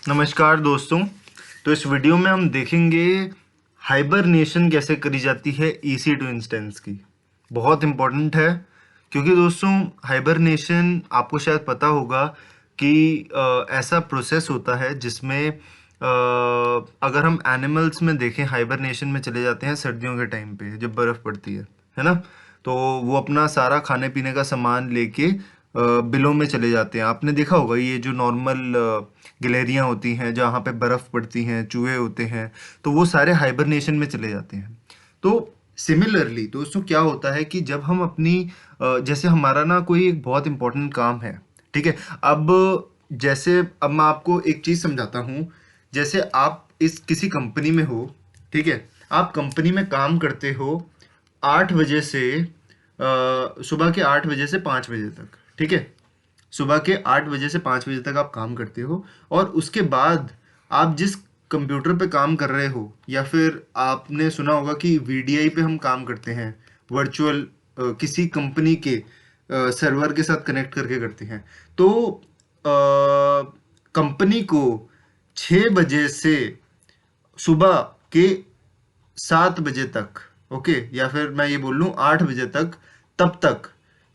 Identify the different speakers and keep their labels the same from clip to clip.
Speaker 1: नमस्कार दोस्तों। तो इस वीडियो में हम देखेंगे हाइबरनेशन कैसे करी जाती है EC2 इंस्टेंस की। बहुत इम्पोर्टेंट है क्योंकि दोस्तों हाइबरनेशन आपको शायद पता होगा कि ऐसा प्रोसेस होता है जिसमें अगर हम एनिमल्स में देखें हाइबरनेशन में चले जाते हैं सर्दियों के टाइम पे जब बर्फ़ पड़ती है ना। तो वो अपना सारा खाने पीने का सामान लेके बिलों में चले जाते हैं। आपने देखा होगा ये जो नॉर्मल गिलहरियाँ होती हैं जहाँ पे बर्फ़ पड़ती हैं, चूहे होते हैं, तो वो सारे हाइबरनेशन में चले जाते हैं। तो सिमिलरली दोस्तों क्या होता है कि जब हम अपनी जैसे हमारा ना कोई एक बहुत इंपॉर्टेंट काम है, ठीक है। अब जैसे अब मैं आपको एक चीज़ समझाता हूँ। जैसे आप इस किसी कंपनी में हो, ठीक है। आप कंपनी में काम करते हो 8 बजे से सुबह के 8 बजे से 5 बजे तक, ठीक है। सुबह के 8 बजे से 5 बजे तक आप काम करते हो और उसके बाद आप जिस कंप्यूटर पे काम कर रहे हो, या फिर आपने सुना होगा कि VDI पे हम काम करते हैं, वर्चुअल किसी कंपनी के सर्वर के साथ कनेक्ट करके करते हैं। तो कंपनी को 6 बजे से सुबह के 7 बजे तक, ओके, या फिर मैं ये बोल लूँ 8 बजे तक, तब तक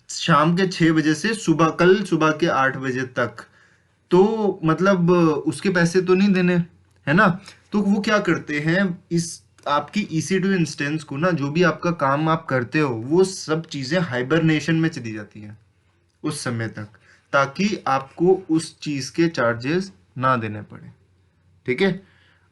Speaker 1: शाम के 6 बजे से कल सुबह के 8 बजे तक, तो मतलब उसके पैसे तो नहीं देने, है ना। तो वो क्या करते हैं, इस आपकी EC2 इंस्टेंस को ना, जो भी आपका काम आप करते हो वो सब चीज़ें हाइबरनेशन में चली जाती हैं उस समय तक, ताकि आपको उस चीज़ के चार्जेस ना देने पड़े, ठीक है।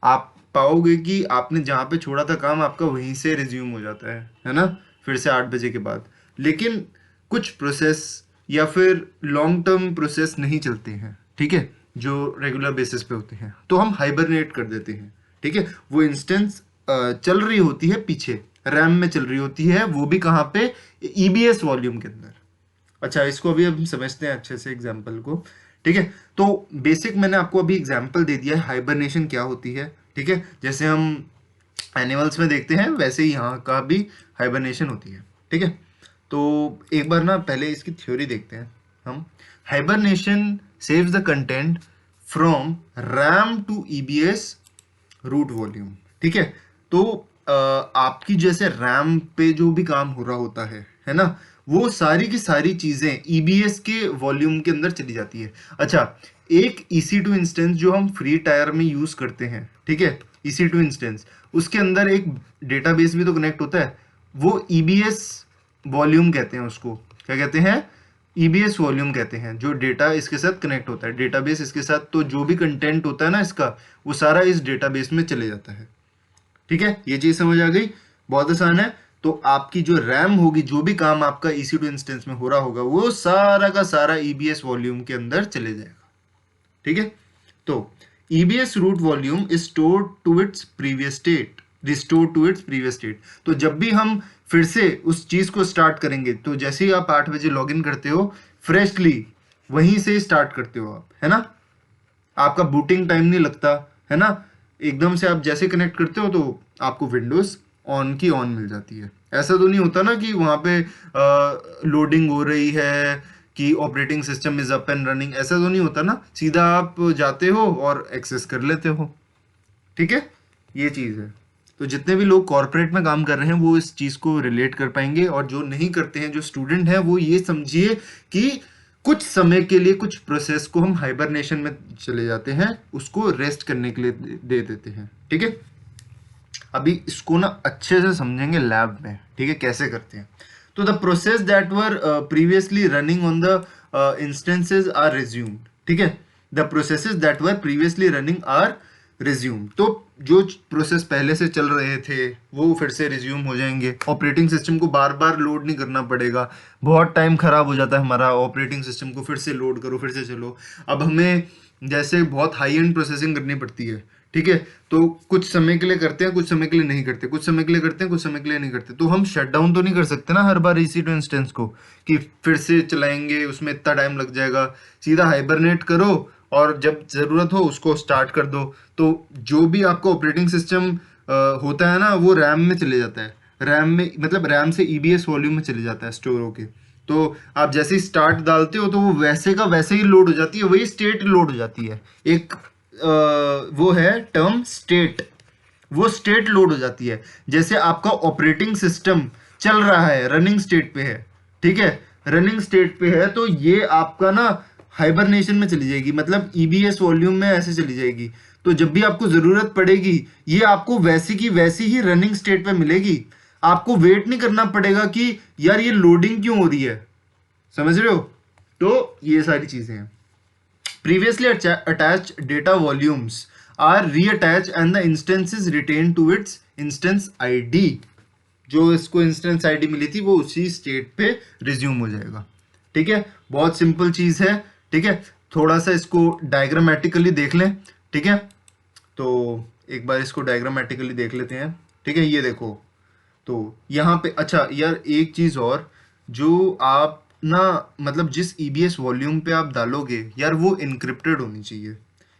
Speaker 1: आप पाओगे कि आपने जहाँ पे छोड़ा था काम आपका वहीं से रिज्यूम हो जाता है ना, फिर से 8 बजे के बाद। लेकिन कुछ प्रोसेस या फिर लॉन्ग टर्म प्रोसेस नहीं चलते हैं, ठीक है, जो रेगुलर बेसिस पे होते हैं, तो हम हाइबरनेट कर देते हैं, ठीक है। वो इंस्टेंस चल रही होती है पीछे, रैम में चल रही होती है, वो भी कहाँ पे, EBS वॉल्यूम के अंदर। अच्छा, इसको अभी हम समझते हैं अच्छे से एग्जाम्पल को, ठीक है। तो बेसिक मैंने आपको अभी एग्जाम्पल दे दिया है हाइबरनेशन क्या होती है, ठीक है। जैसे हम एनिमल्स में देखते हैं वैसे ही यहाँ का भी हाइबरनेशन होती है, ठीक है। तो एक बार ना पहले इसकी थ्योरी देखते हैं हम। Hibernation saves the content from RAM to EBS root volume, ठीक है। तो आपकी जैसे रैम पे जो भी काम हो रहा होता है ना, वो सारी की सारी चीजें EBS के वॉल्यूम के अंदर चली जाती है। अच्छा, एक EC2 इंस्टेंस जो हम फ्री टायर में यूज करते हैं, ठीक है, EC2 इंस्टेंस, उसके अंदर एक डेटाबेस भी तो कनेक्ट होता है। वो EBS वॉल्यूम कहते हैं उसको, क्या कहते हैं, EBS वॉल्यूम कहते हैं। जो डेटा इसके साथ कनेक्ट होता है, डेटाबेस इसके साथ, तो जो भी कंटेंट होता है ना इसका, वो सारा इस डेटाबेस में चले जाता है, ठीक है। ये चीज समझ आ गई, बहुत आसान है। तो आपकी जो रैम होगी, जो भी काम आपका EC2 इंस्टेंस में हो रहा होगा, वो सारा का सारा EBS वॉल्यूम के अंदर चले जाएगा, ठीक है। तो EBS root volume is stored to its previous state, restore to its previous state. तो जब भी हम फिर से उस चीज को स्टार्ट करेंगे, तो जैसे ही आप 8 बजे लॉग इन करते हो, फ्रेशली वहीं से स्टार्ट करते हो आप, है ना। आपका बूटिंग टाइम नहीं लगता, है ना। एकदम से आप जैसे कनेक्ट करते हो तो आपको विंडोज ऑन की ऑन मिल जाती है। ऐसा तो नहीं होता ना कि वहाँ पे लोडिंग हो रही है कि operating system is up and running, ऐसा तो नहीं होता ना। सीधा आप जाते हो और एक्सेस कर लेते हो, ठीक है। ये चीज़ है। तो जितने भी लोग कॉर्पोरेट में काम कर रहे हैं वो इस चीज़ को रिलेट कर पाएंगे, और जो नहीं करते हैं, जो स्टूडेंट हैं, वो ये समझिए कि कुछ समय के लिए कुछ प्रोसेस को हम हाइबरनेशन में चले जाते हैं, उसको रेस्ट करने के लिए दे देते हैं, ठीक है। अभी इसको ना अच्छे से समझेंगे लैब में, ठीक है, कैसे करते हैं। तो the process that were previously running on the instances are resumed, ठीक है। The processes that were previously running are resume. तो जो प्रोसेस पहले से चल रहे थे वो फिर से रिज्यूम हो जाएंगे। ऑपरेटिंग सिस्टम को बार बार लोड नहीं करना पड़ेगा, बहुत टाइम खराब हो जाता है हमारा ऑपरेटिंग सिस्टम को फिर से लोड करो, फिर से चलो। अब हमें जैसे बहुत हाई एंड प्रोसेसिंग करनी पड़ती है, ठीक है, तो कुछ समय के लिए करते हैं, कुछ समय के लिए नहीं करते, कुछ समय के लिए करते हैं, कुछ समय के लिए नहीं करते। तो हम शट डाउन तो नहीं कर सकते ना हर बार EC2 इंस्टेंस को कि फिर से चलाएंगे, उसमें इतना टाइम लग जाएगा। सीधा हाइबरनेट करो और जब ज़रूरत हो उसको स्टार्ट कर दो। तो जो भी आपका ऑपरेटिंग सिस्टम होता है ना, वो रैम में चले जाता है। रैम में मतलब रैम से EBS वॉल्यूम में चले जाता है स्टोर होके। तो आप जैसे ही स्टार्ट डालते हो तो वो वैसे का वैसे ही लोड हो जाती है, वही स्टेट लोड हो जाती है। एक वो है टर्म स्टेट, वो स्टेट लोड हो जाती है। जैसे आपका ऑपरेटिंग सिस्टम चल रहा है, रनिंग स्टेट पे है, ठीक है, रनिंग स्टेट पे है, तो ये आपका ना हाइबरनेशन में चली जाएगी, मतलब ईबीएस वॉल्यूम में ऐसे चली जाएगी। तो जब भी आपको जरूरत पड़ेगी ये आपको वैसी की वैसी ही रनिंग स्टेट पे मिलेगी। आपको वेट नहीं करना पड़ेगा कि यार ये लोडिंग क्यों हो रही है, समझ रहे हो। तो ये सारी चीजें हैं। Previously attached data volumes are reattached and the instance is retained to its instance ID। जो इसको इंस्टेंस आईडी मिली थी वो उसी स्टेट पे रिज्यूम हो जाएगा। ठीक है, बहुत सिंपल चीज है। ठीक है, थोड़ा सा इसको डायग्रामेटिकली देख लें। ठीक है, तो एक बार इसको डायग्रामेटिकली देख लेते हैं। ठीक है, ये देखो, तो यहाँ पे अच्छा यार एक चीज और, जो आप ना मतलब जिस ईबीएस वॉल्यूम पे आप डालोगे यार वो इनक्रिप्टेड होनी चाहिए।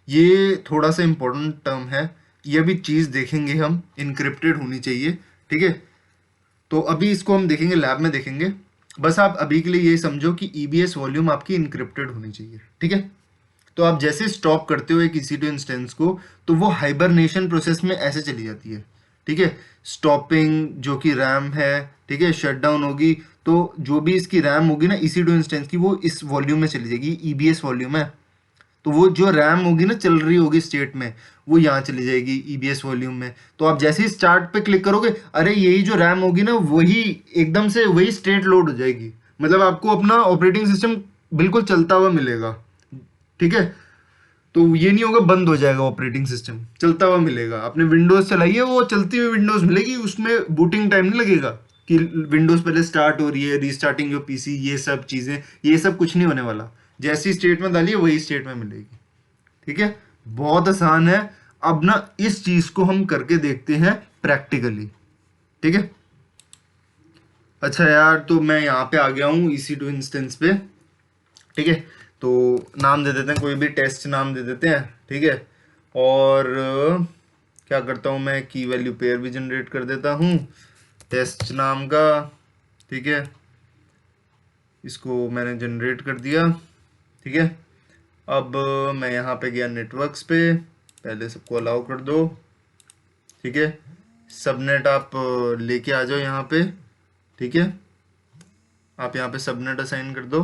Speaker 1: ये थोड़ा सा इंपॉर्टेंट टर्म है, ये भी चीज देखेंगे हम, इनक्रिप्टेड होनी चाहिए। ठीक है, तो अभी इसको हम देखेंगे, लैब में देखेंगे। बस आप अभी के लिए ये समझो कि ईबीएस वॉल्यूम आपकी इनक्रिप्टेड होनी चाहिए। ठीक है, तो आप जैसे स्टॉप करते हो एक EC2 इंस्टेंस को, तो वो हाइबरनेशन प्रोसेस में ऐसे चली जाती है। ठीक है, स्टॉपिंग जो कि रैम है, ठीक है, शटडाउन होगी, तो जो भी इसकी रैम होगी ना EC2 इंस्टेंस की, वो इस वॉल्यूम में चली जाएगी, ईबीएस वॉल्यूम है। तो वो जो रैम होगी ना चल रही होगी स्टेट में, वो यहाँ चली जाएगी ईबीएस वॉल्यूम में। तो आप जैसे ही स्टार्ट पे क्लिक करोगे, अरे यही जो रैम होगी ना वही एकदम से वही स्टेट लोड हो जाएगी, मतलब आपको अपना ऑपरेटिंग सिस्टम बिल्कुल चलता हुआ मिलेगा। ठीक है, तो ये नहीं होगा बंद हो जाएगा ऑपरेटिंग सिस्टम, चलता हुआ मिलेगा। आपने विंडोज चलाइए वो चलती हुई विंडोज मिलेगी, उसमें बूटिंग टाइम नहीं लगेगा कि विंडोज पहले स्टार्ट हो रही है, रीस्टार्टिंग योर पीसी, ये सब चीजें, ये सब कुछ नहीं होने वाला। जैसी स्टेट में डालिए वही स्टेट में मिलेगी। ठीक है, बहुत आसान है। अब ना इस चीज को हम करके देखते हैं प्रैक्टिकली। ठीक है, अच्छा यार, तो मैं यहाँ पे आ गया हूँ EC2 इंस्टेंस पे। ठीक है, तो नाम दे देते हैं, कोई भी टेस्ट नाम दे देते हैं। ठीक है, और क्या करता हूँ मैं, की वैल्यू पेयर भी जनरेट कर देता हूँ टेस्ट नाम का। ठीक है, इसको मैंने जनरेट कर दिया। ठीक है, अब मैं यहाँ पे गया नेटवर्क्स पे, पहले सबको अलाउ कर दो। ठीक है, सबनेट आप लेके आ जाओ यहाँ पे। ठीक है, आप यहाँ पे सबनेट असाइन कर दो।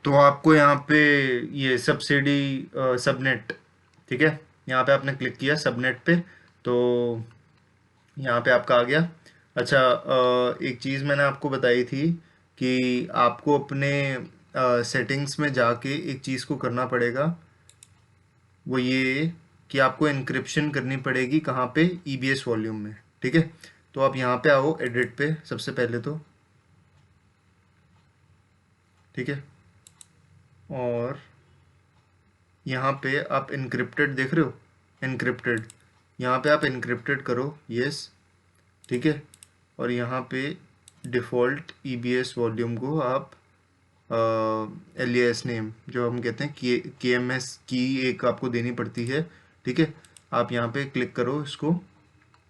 Speaker 1: तो आपको यहाँ पे ये सब्सिडी सबनेट, ठीक है, यहाँ पे आपने क्लिक किया सबनेट पे, तो यहाँ पे आपका आ गया। अच्छा, एक चीज़ मैंने आपको बताई थी कि आपको अपने सेटिंग्स में जाके एक चीज़ को करना पड़ेगा, वो ये कि आपको इनक्रिप्शन करनी पड़ेगी कहाँ पे, ईबीएस वॉल्यूम में। ठीक है, तो आप यहाँ पे आओ एडिट पे सबसे पहले तो। ठीक है, और यहाँ पे आप इनक्रिप्टेड देख रहे हो, इनक्रिप्टेड, यहाँ पे आप इनक्रिप्टेड करो, यस। ठीक है, और यहाँ पे डिफ़ॉल्ट ईबीएस वॉल्यूम को आप एलियास नेम जो हम कहते हैं के एम एस की एक आपको देनी पड़ती है। ठीक है, आप यहाँ पे क्लिक करो इसको,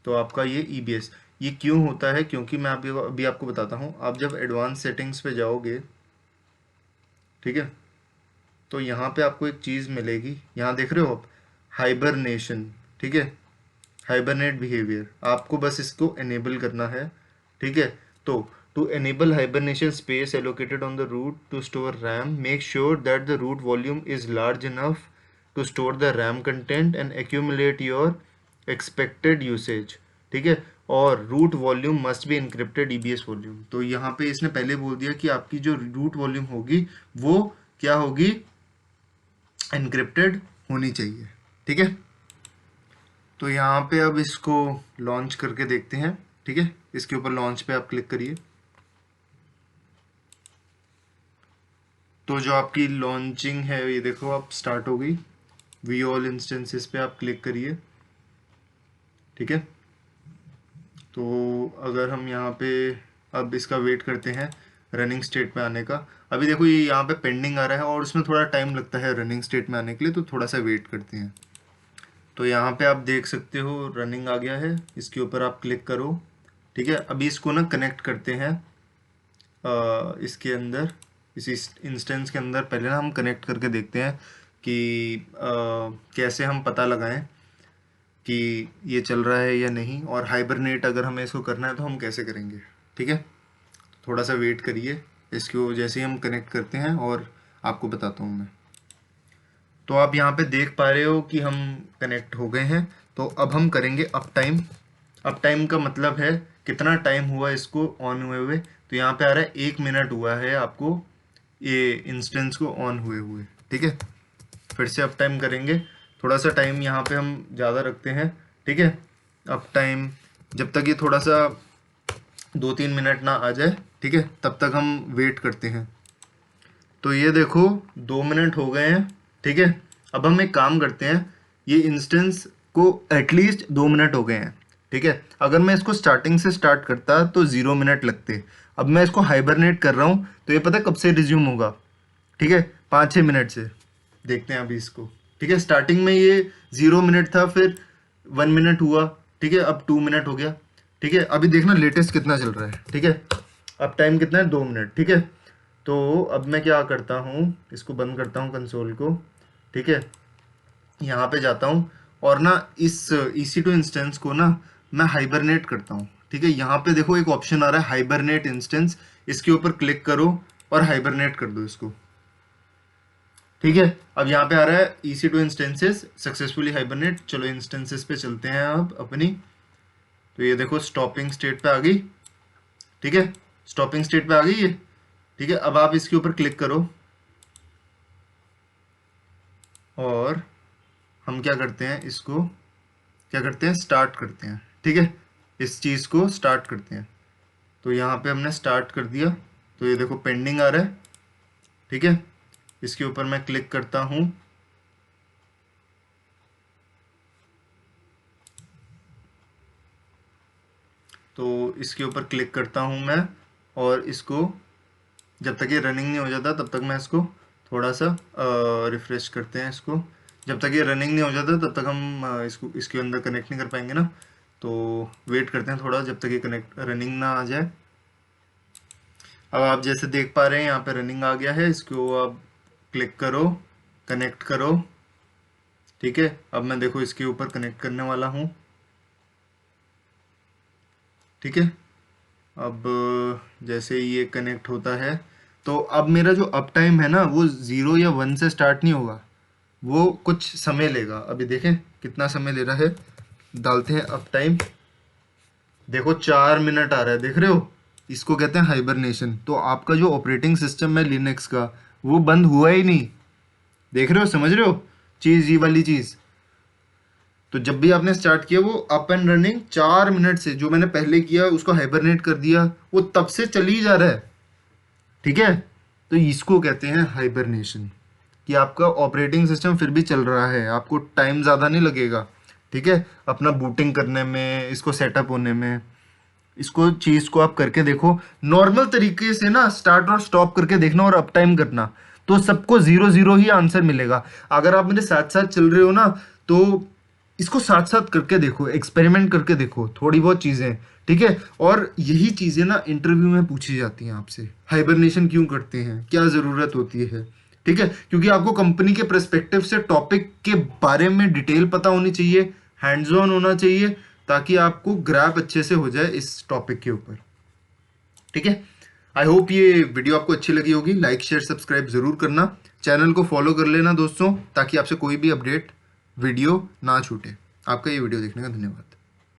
Speaker 1: तो आपका ये ईबीएस, ये क्यों होता है, क्योंकि मैं अभी आपको बताता हूँ। आप जब एडवांस सेटिंग्स पे जाओगे, ठीक है, तो यहाँ पे आपको एक चीज़ मिलेगी, यहाँ देख रहे हो आप, हाइबरनेशन। ठीक है, हाइबरनेट बिहेवियर, आपको बस इसको एनेबल करना है। ठीक है, तो to enable hibernation space allocated on the root to store RAM, make sure that the root volume is large enough to store the RAM content and accumulate your expected usage। ठीक है, और root volume must be encrypted EBS volume. तो यहाँ पे इसने पहले बोल दिया कि आपकी जो रूट वॉल्यूम होगी वो क्या होगी, इनक्रिप्टेड होनी चाहिए। ठीक है, तो यहाँ पे अब इसको लॉन्च करके देखते हैं। ठीक है, इसके ऊपर लॉन्च पे आप क्लिक करिए, तो जो आपकी लॉन्चिंग है ये देखो आप स्टार्ट हो गई। वी ऑल इंस्टेंसेस पे आप क्लिक करिए। ठीक है, तो अगर हम यहाँ पे अब इसका वेट करते हैं रनिंग स्टेट में आने का। अभी देखो ये यहाँ पे पेंडिंग आ रहा है और उसमें थोड़ा टाइम लगता है रनिंग स्टेट में आने के लिए, तो थोड़ा सा वेट करते हैं। तो यहाँ पे आप देख सकते हो रनिंग आ गया है, इसके ऊपर आप क्लिक करो ठीक है, अभी इसको ना कनेक्ट करते हैं इसके अंदर, इसी इंस्टेंस के अंदर पहले ना हम कनेक्ट करके देखते हैं कि कैसे हम पता लगाएं कि ये चल रहा है या नहीं, और हाइबरनेट अगर हमें इसको करना है तो हम कैसे करेंगे। ठीक है, थोड़ा सा वेट करिए, इसको जैसे ही हम कनेक्ट करते हैं और आपको बताता हूँ मैं। तो आप यहाँ पे देख पा रहे हो कि हम कनेक्ट हो गए हैं। तो अब हम करेंगे अप टाइम। अप टाइम का मतलब है कितना टाइम हुआ इसको ऑन हुए हुए। तो यहाँ पे आ रहा है 1 मिनट हुआ है आपको ये इंस्टेंस को ऑन हुए हुए। ठीक है, फिर से अप टाइम करेंगे। थोड़ा सा टाइम यहाँ पे हम ज़्यादा रखते हैं। ठीक है, अप टाइम जब तक ये थोड़ा सा 2-3 मिनट ना आ जाए, ठीक है, तब तक हम वेट करते हैं। तो ये देखो 2 मिनट हो गए हैं। ठीक है, अब हम एक काम करते हैं, ये इंस्टेंस को एटलीस्ट 2 मिनट हो गए हैं। ठीक है, अगर मैं इसको स्टार्टिंग से स्टार्ट करता तो 0 मिनट लगते। अब मैं इसको हाइबरनेट कर रहा हूँ तो ये पता कब से रिज्यूम होगा। ठीक है, 5-6 मिनट से। देखते हैं अभी इसको। ठीक है, स्टार्टिंग में ये 0 मिनट था, फिर 1 मिनट हुआ। ठीक है, अब 2 मिनट हो गया। ठीक है, अभी देखना लेटेस्ट कितना चल रहा है। ठीक है, अब टाइम कितना है, 2 मिनट। ठीक है, तो अब मैं क्या करता हूँ, इसको बंद करता हूँ कंसोल को। ठीक है, यहाँ पे जाता हूँ और ना इस EC2 इंस्टेंस को ना मैं हाइबरनेट करता हूँ। ठीक है, यहाँ पे देखो एक ऑप्शन आ रहा है हाइबरनेट इंस्टेंस, इसके ऊपर क्लिक करो और हाइबरनेट कर दो इसको। ठीक है, अब यहाँ पे आ रहा है EC2 इंस्टेंसेस सक्सेसफुली हाइबरनेट। चलो इंस्टेंसेस पे चलते हैं अब अपनी। तो ये देखो स्टॉपिंग स्टेट पे आ गई। ठीक है, स्टॉपिंग स्टेट पे आ गई ये। ठीक है, अब आप इसके ऊपर क्लिक करो और हम क्या करते हैं, इसको क्या करते हैं, स्टार्ट करते हैं। ठीक है, इस चीज़ को स्टार्ट करते हैं। तो यहाँ पे हमने स्टार्ट कर दिया। तो ये देखो पेंडिंग आ रहा है। ठीक है, इसके ऊपर मैं क्लिक करता हूँ। तो इसके ऊपर क्लिक करता हूँ मैं, और इसको जब तक ये रनिंग नहीं हो जाता तब तक मैं इसको थोड़ा सा रिफ्रेश करते हैं इसको। जब तक ये रनिंग नहीं हो जाता तब तक हम इसको इसके अंदर कनेक्ट नहीं कर पाएंगे ना। तो वेट करते हैं थोड़ा, जब तक ये कनेक्ट रनिंग ना आ जाए। अब आप जैसे देख पा रहे हैं यहाँ पे रनिंग आ गया है। इसको आप क्लिक करो, कनेक्ट करो। ठीक है, अब मैं देखो इसके ऊपर कनेक्ट करने वाला हूँ। ठीक है, अब जैसे ये कनेक्ट होता है तो अब मेरा जो अप टाइम है ना वो 0 या 1 से स्टार्ट नहीं होगा, वो कुछ समय लेगा। अभी देखें कितना समय ले रहा है। डालते हैं अप टाइम, देखो 4 मिनट आ रहा है, देख रहे हो। इसको कहते हैं हाइबरनेशन। तो आपका जो ऑपरेटिंग सिस्टम है लिनक्स का वो बंद हुआ ही नहीं, देख रहे हो, समझ रहे हो चीज़, ये वाली चीज़। तो जब भी आपने स्टार्ट किया वो अप एंड रनिंग 4 मिनट से, जो मैंने पहले किया उसको हाइबरनेट कर दिया, वो तब से चल ही जा रहा है। ठीक है, तो इसको कहते हैं हाइबरनेशन, कि आपका ऑपरेटिंग सिस्टम फिर भी चल रहा है, आपको टाइम ज़्यादा नहीं लगेगा। ठीक है, अपना बूटिंग करने में, इसको सेटअप होने में। इसको चीज़ को आप करके देखो नॉर्मल तरीके से ना, स्टार्ट और स्टॉप करके देखना और अप टाइम करना, तो सबको 0-0 ही आंसर मिलेगा। अगर आप मेरे साथ साथ चल रहे हो ना तो इसको साथ साथ करके देखो, एक्सपेरिमेंट करके देखो थोड़ी बहुत चीज़ें। ठीक है, और यही चीज़ें ना इंटरव्यू में पूछी जाती हैं आपसे, हाइबरनेशन क्यों करते हैं, क्या ज़रूरत होती है। ठीक है, क्योंकि आपको कंपनी के पर्सपेक्टिव से टॉपिक के बारे में डिटेल पता होनी चाहिए, हैंड्स ऑन होना चाहिए, ताकि आपको ग्रैप अच्छे से हो जाए इस टॉपिक के ऊपर। ठीक है, आई होप ये वीडियो आपको अच्छी लगी होगी। लाइक शेयर सब्सक्राइब ज़रूर करना, चैनल को फॉलो कर लेना दोस्तों, ताकि आपसे कोई भी अपडेट वीडियो ना छूटे। आपका ये वीडियो देखने का धन्यवाद।